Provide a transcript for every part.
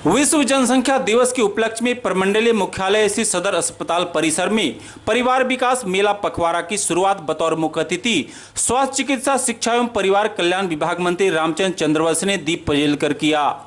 विश्व जनसंख्या दिवस के उपलक्ष्य में प्रमंडलीय मुख्यालय स्थित सदर अस्पताल परिसर में परिवार विकास मेला पखवाड़ा की शुरुआत बतौर मुख्य अतिथि स्वास्थ्य चिकित्सा शिक्षा एवं परिवार कल्याण विभाग मंत्री रामचंद्र चंद्रवंशी ने दीप प्रज्वलित कर किया।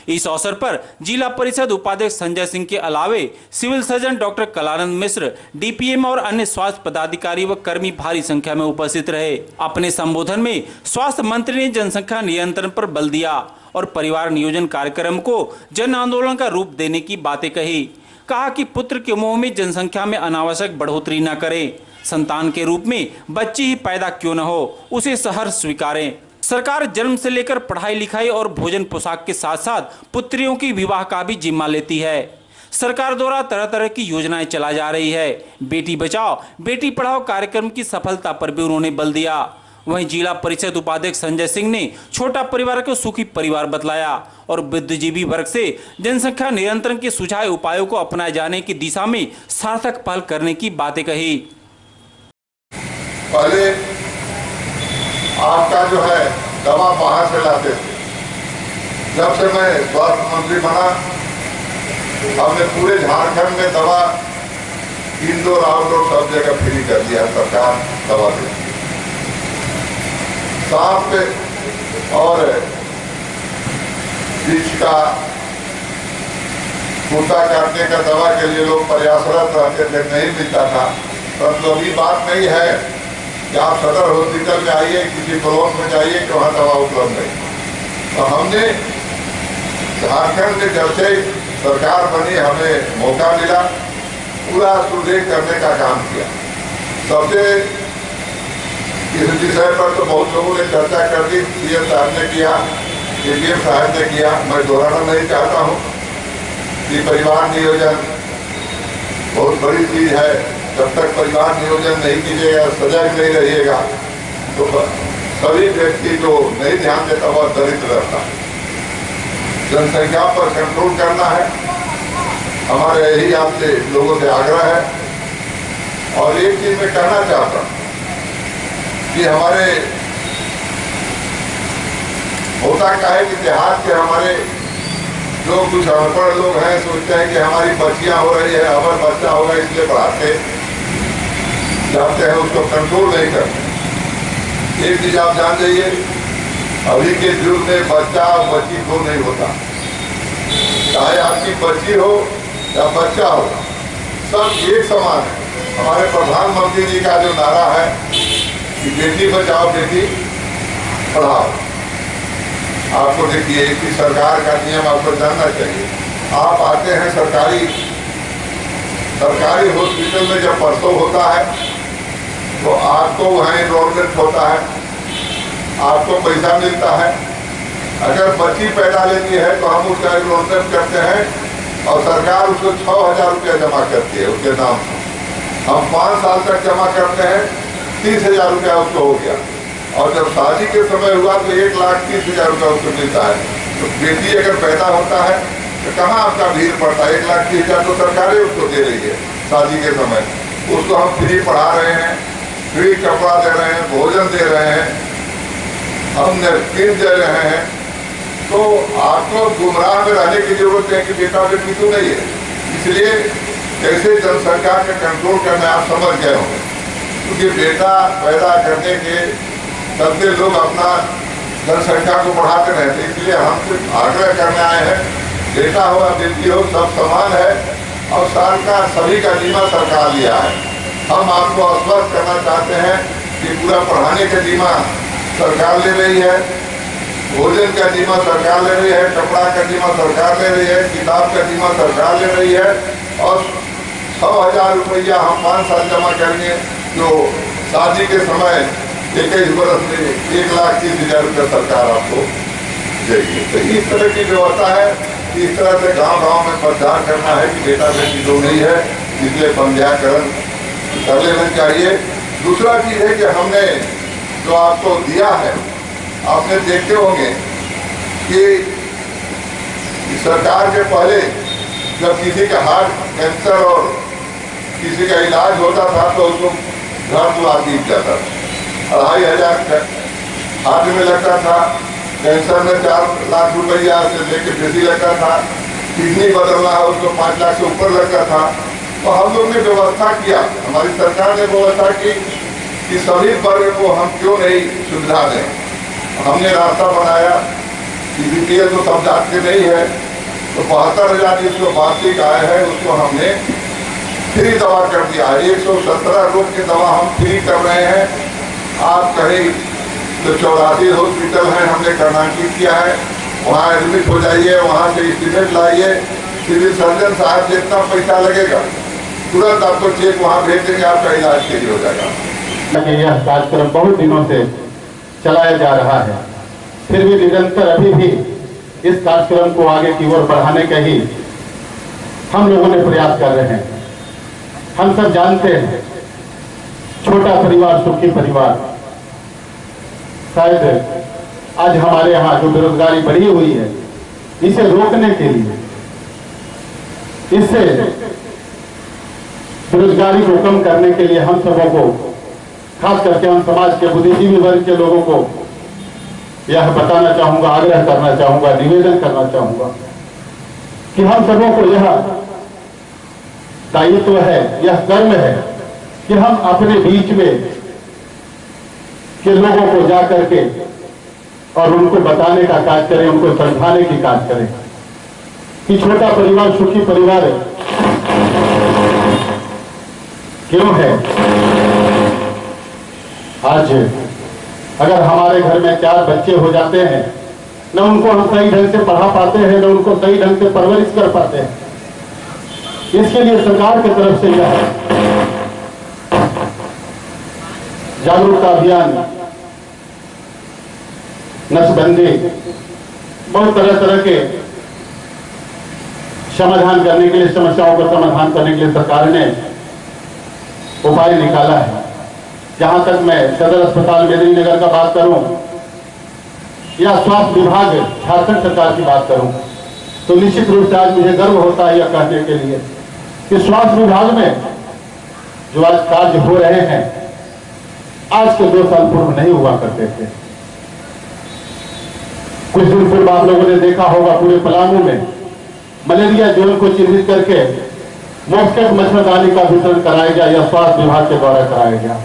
इस अवसर पर जिला परिषद उपाध्यक्ष संजय सिंह के अलावे सिविल सर्जन डॉक्टर कलानंद मिश्र, डीपीएम और अन्य स्वास्थ्य पदाधिकारी व कर्मी भारी संख्या में उपस्थित रहे। अपने संबोधन में स्वास्थ्य मंत्री ने जनसंख्या नियंत्रण पर बल दिया और परिवार नियोजन कार्यक्रम को जन आंदोलन का रूप देने की बातें कही। कहा कि पुत्र के मुंह में जनसंख्या में अनावश्यक बढ़ोतरी न करें, संतान के रूप में बच्ची ही पैदा क्यों न हो, उसे सहर्ष स्वीकारें। सरकार जन्म से लेकर पढ़ाई लिखाई और भोजन पोशाक के साथ साथ पुत्रियों की विवाह का भी जिम्मा लेती है। सरकार द्वारा तरह तरह की योजनाएं चलाई जा रही है। बेटी बचाओ बेटी पढ़ाओ कार्यक्रम की सफलता पर भी उन्होंने बल दिया। वहीं जिला परिषद उपाध्यक्ष संजय सिंह ने छोटा परिवार को सुखी परिवार बतलाया और बुद्धिजीवी वर्ग से जनसंख्या नियंत्रण के सुझाए उपायों को अपनाए जाने की दिशा में सार्थक पहल करने की बातें कही। पहले आपका जो है दवा बाहर से लाते थे। जब से मैं स्वास्थ्य मंत्री बना, हमने पूरे झारखंड में दवा इंडोर आउटडोर सब जगह फ्री कर दिया। सरकार दवा देती है। सांप और विष का कुत्ता काटने का दवा के लिए लोग प्रयासरत रहते थे, नहीं मिलता था। परंतु अभी बात नहीं है कि आप सदर हॉस्पिटल में आइए, किसी ब्लॉक में जाइए कि वहाँ दवा उपलब्ध नहीं। तो हमने झारखंड में जब से सरकार बनी, हमें मौका मिला, पूरा सुदृढ़ करने का काम किया। सबसे इस विषय पर तो बहुत लोगों ने चर्चा कर दी। सीएम साहब ने किया, डीपीएम साहब ने किया। मैं दोहराना नहीं चाहता हूँ कि परिवार नियोजन बहुत बड़ी चीज है। जब तक परिवार नियोजन नहीं कीजिएगा, सजग नहीं रहिएगा, तो सभी व्यक्ति जो नहीं ध्यान देता वह दरिद्र रहता है। जनसंख्या पर कंट्रोल करना है, हमारे यही आपसे लोगों से आग्रह है। और एक चीज मैं कहना चाहता हूँ कि हमारे होता क्या है कि देहात के हमारे जो कुछ अनपढ़ लोग हैं सोचते हैं कि हमारी बच्चियां हो रही है, अबर बच्चा होगा इसलिए बढ़ाते जाते हैं, उसको कंट्रोल नहीं करते। एक चीज आप जान जाइए, अभी के युग में बच्चा और बच्ची को नहीं होता। चाहे आपकी बच्ची हो या बच्चा हो, सब एक समान है। हमारे प्रधानमंत्री जी का जो नारा है कि बेटी बचाओ बेटी पढ़ाओ, आपको देखिए कि सरकार का नियम आपको जानना चाहिए। आप आते हैं सरकारी हॉस्पिटल में, जब परसों होता है तो आपको वहाँ एनरोलमेंट होता है, आपको पैसा मिलता है। अगर बच्ची पैदा लेती है तो हम उसका एनरोलमेंट करते हैं और सरकार उसको 6,000 रुपया जमा करती है उसके नाम से। हम 5 साल तक जमा करते हैं, 30,000 रुपया उसको हो गया। और जब शादी के समय हुआ तो 1,30,000 रुपया उसको मिलता है। तो बेटी अगर पैदा होता है तो कहाँ आपका भीड़ पड़ता है? 1,30,000 तो सरकारें उसको दे रही है शादी के समय। उसको हम फ्री पढ़ा रहे हैं, फ्री कपड़ा दे रहे हैं, भोजन दे रहे हैं, हम नैपकिन दे रहे हैं। तो आपको गुमराह में रहने की जरूरत है कि बेटा बेटी तो नहीं है। इसलिए कैसे जनसंख्या का कंट्रोल करना आप समझ गए होंगे, क्योंकि बेटा पैदा करने के चलते लोग अपना जनसंख्या को बढ़ाते रहते। इसलिए हम सिर्फ आग्रह करने आए हैं, बेटा हो या बेटी हो सब समान है और सरकार सभी का जिम्मा सरकार लिया है। हम आपको आश्वस्त करना चाहते हैं कि पूरा पढ़ाने का जिम्मा सरकार ले रही है, भोजन का जिम्मा सरकार ले रही है, कपड़ा का जिम्मा सरकार ले रही है, किताब का जिम्मा सरकार ले रही है। और 6,000 रुपया हम 5 साल जमा करेंगे, जो शादी के समय 21 वर्ष में 1,30,000 रुपया सरकार आपको देगी। तो इस तरह की व्यवस्था है। इस तरह से गांव-गांव में प्रचार करना है कि बेटा बेटी जो नहीं है, इसलिए पंचायतकरण कर लेना चाहिए। दूसरा चीज है कि हमने जो आपको दिया है, आपने देखते होंगे कि सरकार के पहले जब किसी का हार्ट कैंसर और किसी का इलाज होता था तो उसको घर द्वार दी जाता था। 2,500 हार्ट में लगता था, कैंसर में 4 लाख रुपया से लेकर बेसी लगता था, किडनी बदलना है उसको 5 लाख से ऊपर लगता था। तो हम लोग ने व्यवस्था किया, हमारी सरकार ने व्यवस्था की कि सभी वर्ग को हम क्यों नहीं सुविधा दें। हमने रास्ता बनाया कि बीपीएल तो सब जानते नहीं है, तो 72,000 जिसको वार्षिक आय है उसको हमने फ्री दवा कर दिया। 117 रोग की दवा हम फ्री कर रहे हैं। आप कहीं तो 84 हॉस्पिटल हैं, हमने नामांकित किया है, वहाँ एडमिट हो जाइए, वहाँ से एस्टीमेट लाइए, सिविल सर्जन साहब जितना पैसा लगेगा तुरंत आपको चेक वहाँ भेज देंगे, आपका इलाज के लिए हो जाएगा। यह कार्यक्रम बहुत दिनों से चलाया जा रहा है, फिर भी निरंतर अभी भी इस कार्यक्रम को आगे की ओर बढ़ाने का ही हम लोगों ने प्रयास कर रहे हैं। हम सब जानते हैं छोटा परिवार सुखी परिवार। शायद आज हमारे यहाँ जो बेरोजगारी बढ़ी हुई है, इसे रोकने के लिए, इससे बेरोजगारी को कम करने के लिए हम सबों को, खास करके हम समाज के बुद्धिजीवी वर्ग के लोगों को यह बताना चाहूंगा, आग्रह करना चाहूंगा, निवेदन करना चाहूंगा कि हम सबों को यह दायित्व है, यह कर्म है कि हम अपने बीच में के लोगों को जाकर के और उनको बताने का कार्य करें, उनको समझाने की कार्य करें कि छोटा परिवार सुखी परिवार क्यों है। आज अगर हमारे घर में 4 बच्चे हो जाते हैं, न उनको हम सही ढंग से पढ़ा पाते हैं, न उनको सही ढंग से परवरिश कर पाते हैं। इसके लिए सरकार की तरफ से यह जागरूकता अभियान, नसबंदी, बहुत तरह तरह के समाधान करने के लिए, समस्याओं का समाधान करने के लिए सरकार ने उपाय निकाला है। जहां तक मैं सदर अस्पताल मेदिनीनगर का बात करूं या स्वास्थ्य विभाग झारखंड सरकार की बात करूं, तो निश्चित रूप से आज मुझे गर्व होता है यह कहने के लिए कि स्वास्थ्य विभाग में जो आज कार्य हो रहे हैं, आज के 2 साल पूर्व नहीं हुआ करते थे। कुछ दिन पूर्व आप लोगों ने देखा होगा पूरे पलामू में मलेरिया जोन को चिन्हित करके मॉस्किटो मच्छरदानी का वितरण कराया गया या स्वास्थ्य विभाग के द्वारा कराया गया।